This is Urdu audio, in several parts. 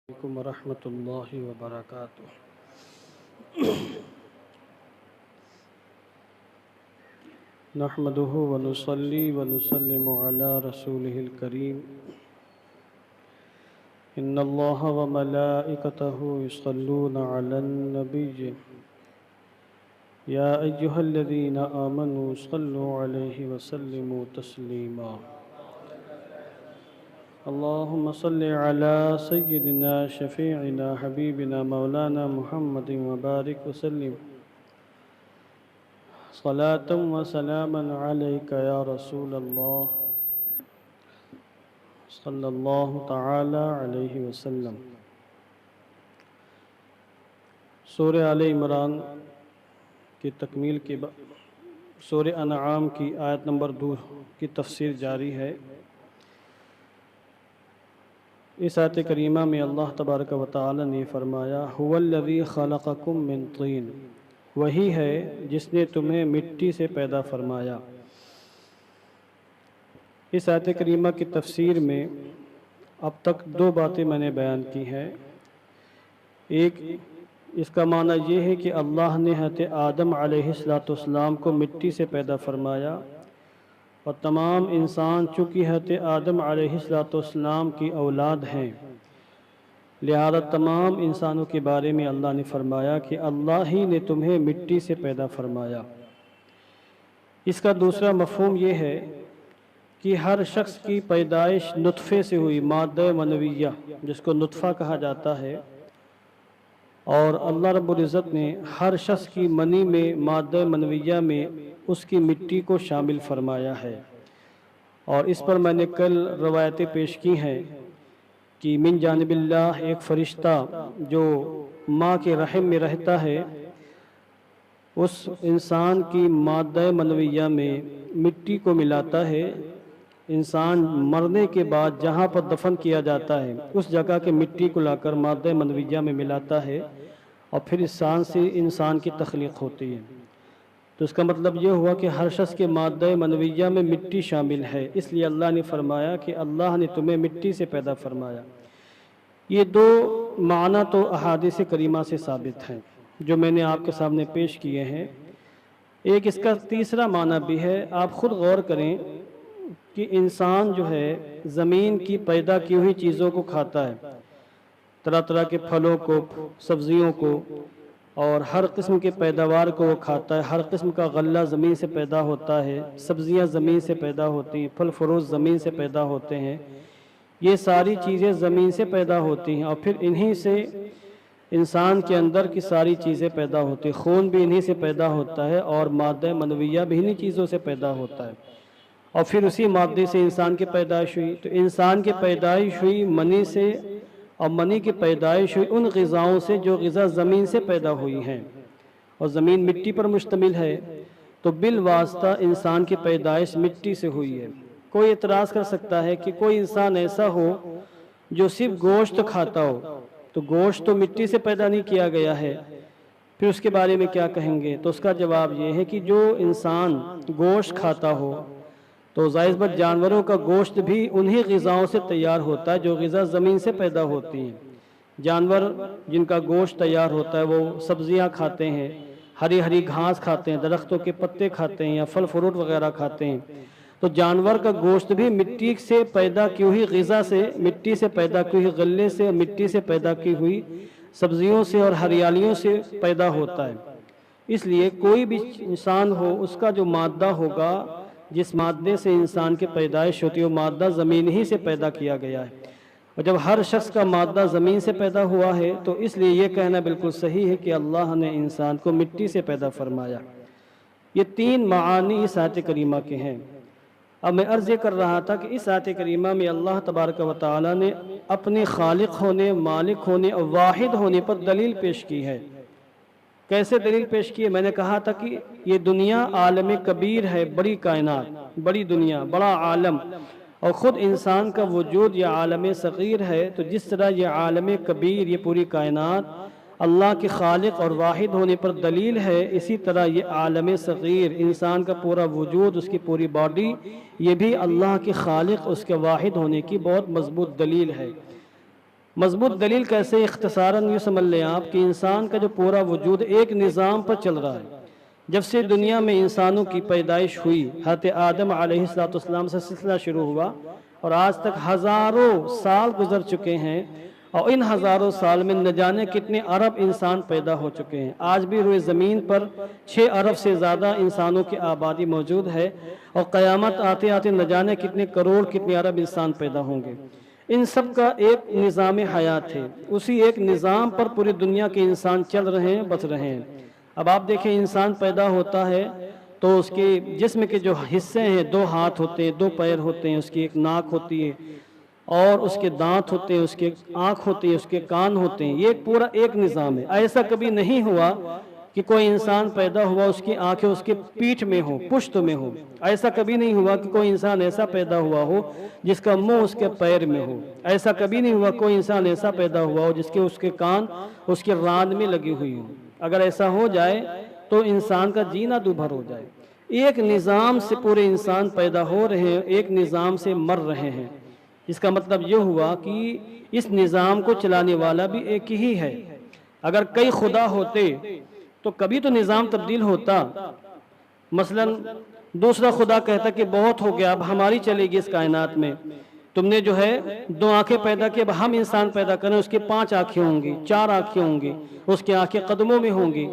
علیکم ورحمۃ اللہ وبرکاتہ۔ نحمده ونصلي ونسلم على رسوله الكريم إن الله وملائكته يصلون على النبي يا أيها الذين آمنوا صلوا عليه وسلموا تسليما اللهم صل على سيدنا شفيعنا حبيبنا مولانا محمد وبارك وسلم صلاة وسلاما عليك يا رسول الله صلی اللہ تعالی علیہ وسلم۔ سورہ آل عمران کی تکمیل کے بعد سورہ انعام کی آیت نمبر 2 کی تفسیر جاری ہے۔ اس آیت کریمہ میں اللہ تبارک و تعالی نے فرمایا هو الذی خلقکم من طین، وہی ہے جس نے تمہیں مٹی سے پیدا فرمایا۔ اس آیت کریمہ کی تفسیر میں اب تک 2 باتیں میں نے بیان کی ہیں۔ ایک، اس کا معنی یہ ہے کہ اللہ نے حضرت آدم علیہ السلام کو مٹی سے پیدا فرمایا، اور تمام انسان چونکہ حضرت آدم علیہ السلام کی اولاد ہیں، لہذا تمام انسانوں کے بارے میں اللہ نے فرمایا کہ اللہ ہی نے تمہیں مٹی سے پیدا فرمایا۔ اس کا دوسرا مفہوم یہ ہے کہ ہر شخص کی پیدائش نطفے سے ہوئی، مادہ منویہ جس کو نطفہ کہا جاتا ہے، اور اللہ رب العزت نے ہر شخص کی منی میں، مادہ منویہ میں اس کی مٹی کو شامل فرمایا ہے۔ اور اس پر میں نے کل روایتیں پیش کی ہیں کہ من جانب اللہ ایک فرشتہ جو ماں کے رحم میں رہتا ہے، اس انسان کی مادہ منویہ میں مٹی کو ملاتا ہے۔ انسان مرنے کے بعد جہاں پر دفن کیا جاتا ہے اس جگہ کے مٹی کو لا کر مادہ منویہ میں ملاتا ہے، اور پھر انسان کی تخلیق ہوتی ہے۔ تو اس کا مطلب یہ ہوا کہ ہر شخص کے مادہ منویہ میں مٹی شامل ہے، اس لیے اللہ نے فرمایا کہ اللہ نے تمہیں مٹی سے پیدا فرمایا۔ یہ 2 معنی تو احادیث کریمہ سے ثابت ہیں جو میں نے آپ کے سامنے پیش کیے ہیں۔ ایک اس کا تیسرا معنی بھی ہے۔ آپ خود غور کریں کہ انسان جو ہے زمین کی پیدا کی ہوئی چیزوں کو کھاتا ہے، طرح طرح کے پھلوں کو، سبزیوں کو، اور ہر قسم کے پیداوار کو وہ کھاتا ہے۔ ہر قسم کا غلہ زمین سے پیدا ہوتا ہے، سبزیاں زمین سے پیدا ہوتی ہیں، پھل فروٹ زمین سے پیدا ہوتے ہیں۔ یہ ساری چیزیں زمین سے پیدا ہوتی ہیں، اور پھر انہی سے انسان کے اندر کی ساری چیزیں پیدا ہوتی ہیں۔ خون بھی انہی سے پیدا ہوتا ہے، اور مادہ منویہ بھی انہی چیزوں سے پیدا ہوتا ہے، اور پھر اسی مادے سے انسان کی پیدائش ہوئی۔ تو انسان کی پیدائش ہوئی منی سے، اور منی کی پیدائش ہوئی ان غذاؤں سے جو غذا زمین سے پیدا ہوئی ہیں، اور زمین مٹی پر مشتمل ہے، تو بالواسطہ انسان کی پیدائش مٹی سے ہوئی ہے۔ کوئی اعتراض کر سکتا ہے کہ کوئی انسان ایسا ہو جو صرف گوشت کھاتا ہو، تو گوشت تو مٹی سے پیدا نہیں کیا گیا ہے، پھر اس کے بارے میں کیا کہیں گے؟ تو اس کا جواب یہ ہے کہ جو انسان گوشت کھاتا ہو تو ظاہر بات جانوروں کا گوشت بھی انہی غذاؤں سے تیار ہوتا ہے جو غذا زمین سے پیدا ہوتی ہیں۔ جانور جن کا گوشت تیار ہوتا ہے وہ سبزیاں کھاتے ہیں، ہری ہری گھاس کھاتے ہیں، درختوں کے پتے کھاتے ہیں، یا پھل فروٹ وغیرہ کھاتے ہیں۔ تو جانور کا گوشت بھی مٹی سے پیدا کی ہوئی غذا سے، مٹی سے پیدا کی ہوئی غلے سے، مٹی سے پیدا کی ہوئی سبزیوں سے اور ہریالیوں سے پیدا ہوتا ہے۔ اس لیے کوئی بھی انسان ہو، اس کا جو مادہ ہوگا، جس مادے سے انسان کی پیدائش ہوتی ہے، وہ مادہ زمین ہی سے پیدا کیا گیا ہے۔ اور جب ہر شخص کا مادہ زمین سے پیدا ہوا ہے تو اس لیے یہ کہنا بالکل صحیح ہے کہ اللہ نے انسان کو مٹی سے پیدا فرمایا۔ یہ 3 معانی اس آیت کریمہ کے ہیں۔ اب میں عرض یہ کر رہا تھا کہ اس آیت کریمہ میں اللہ تبارک و تعالی نے اپنے خالق ہونے، مالک ہونے اور واحد ہونے پر دلیل پیش کی ہے۔ کیسے دلیل پیش کی ہے؟ میں نے کہا تھا کہ یہ دنیا عالم کبیر ہے، بڑی کائنات، بڑی دنیا، بڑا عالم، اور خود انسان کا وجود یہ عالم صغیر ہے۔ تو جس طرح یہ عالم کبیر، یہ پوری کائنات اللہ کے خالق اور واحد ہونے پر دلیل ہے، اسی طرح یہ عالم صغیر، انسان کا پورا وجود، اس کی پوری باڈی، یہ بھی اللہ کے خالق، اس کے واحد ہونے کی بہت مضبوط دلیل ہے۔ مضبوط دلیل کیسے؟ اختصاراً یہ سمجھ لیں آپ کہ انسان کا جو پورا وجود ایک نظام پر چل رہا ہے۔ جب سے دنیا میں انسانوں کی پیدائش ہوئی، حضرت آدم علیہ السلام سے سلسلہ شروع ہوا اور آج تک ہزاروں سال گزر چکے ہیں، اور ان ہزاروں سال میں نہ جانے کتنے ارب انسان پیدا ہو چکے ہیں۔ آج بھی روئے زمین پر 6 ارب سے زیادہ انسانوں کی آبادی موجود ہے، اور قیامت آتے آتے نہ جانے کتنے کروڑ کتنے ارب انسان پیدا ہوں گے۔ ان سب کا ایک نظام حیات ہے، اسی ایک نظام پر پوری دنیا کے انسان چل رہے ہیں، بچ رہے ہیں۔ اب آپ دیکھیں، انسان پیدا ہوتا ہے تو اس کے جسم کے جو حصے ہیں، 2 ہاتھ ہوتے ہیں، 2 پیر ہوتے ہیں، اس کی ایک ناک ہوتی ہے، اور اس کے دانت ہوتے ہیں، اس کے آنکھ ہوتی ہے، اس کے کان ہوتے ہیں۔ یہ پورا ایک نظام ہے۔ ایسا کبھی نہیں ہوا کہ کوئی انسان پیدا ہوا اس کی آنکھیں اس کے پیٹھ میں ہو، پشت میں ہو۔ ایسا کبھی نہیں ہوا کہ کوئی انسان ایسا پیدا ہوا ہو جس کا منہ اس کے پیر میں ہو۔ ایسا کبھی نہیں ہوا کوئی انسان ایسا پیدا ہوا ہو جس کے اس کے کان اس کے ران میں لگی ہوئی ہو۔ اگر ایسا ہو جائے تو انسان کا جینا دوبھر ہو جائے۔ ایک نظام سے پورے انسان پیدا ہو رہے ہیں، ایک نظام سے مر رہے ہیں۔ اس کا مطلب یہ ہوا کہ اس نظام کو چلانے والا بھی ایک ہی ہے۔ اگر کئی خدا ہوتے تو کبھی تو نظام تبدیل ہوتا۔ مثلا دوسرا خدا کہتا کہ بہت ہو گیا، اب ہماری چلے گی اس کائنات میں، تم نے جو ہے 2 آنکھیں پیدا کی، اب ہم انسان پیدا کریں، اس کے 5 آنکھیں ہوں گی، 4 آنکھیں ہوں گی، اس کی آنکھیں قدموں میں ہوں گی،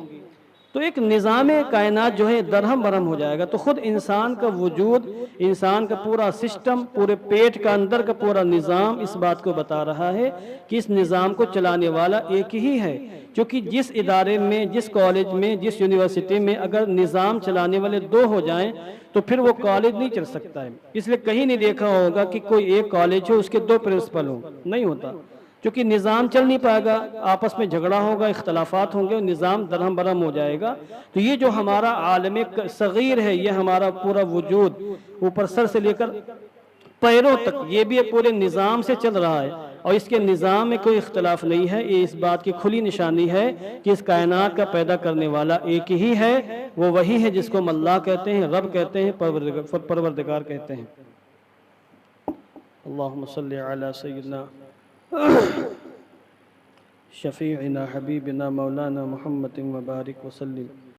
تو ایک نظام کائنات جو ہے درہم برہم ہو جائے گا۔ تو خود انسان کا وجود، انسان کا پورا سسٹم، پورے پیٹ کا اندر کا پورا نظام اس بات کو بتا رہا ہے کہ اس نظام کو چلانے والا ایک ہی ہے۔ کیونکہ جس ادارے میں، جس کالج میں، جس یونیورسٹی میں اگر نظام چلانے والے 2 ہو جائیں تو پھر وہ کالج نہیں چل سکتا ہے۔ اس لیے کہیں نہیں دیکھا ہوگا کہ کوئی ایک کالج ہو اس کے 2 پرنسپل ہوں، نہیں ہوتا، کیونکہ نظام چل نہیں پائے گا، آپس میں جھگڑا ہوگا، اختلافات ہوں گے، نظام درہم برہم ہو جائے گا۔ تو یہ جو ہمارا عالم صغیر ہے، یہ ہمارا پورا وجود اوپر سر سے لے کر پیروں تک، یہ بھی پورے نظام سے چل رہا ہے، اور اس کے نظام میں کوئی اختلاف نہیں ہے۔ یہ اس بات کی کھلی نشانی ہے کہ اس کائنات کا پیدا کرنے والا ایک ہی ہے، وہ وہی ہے جس کو ہم اللہ کہتے ہیں، رب کہتے ہیں، پروردگار کہتے ہیں۔ اللہم صلی علی سیدنا شفیعنا حبیبنا مولانا محمد وبارک وسلم۔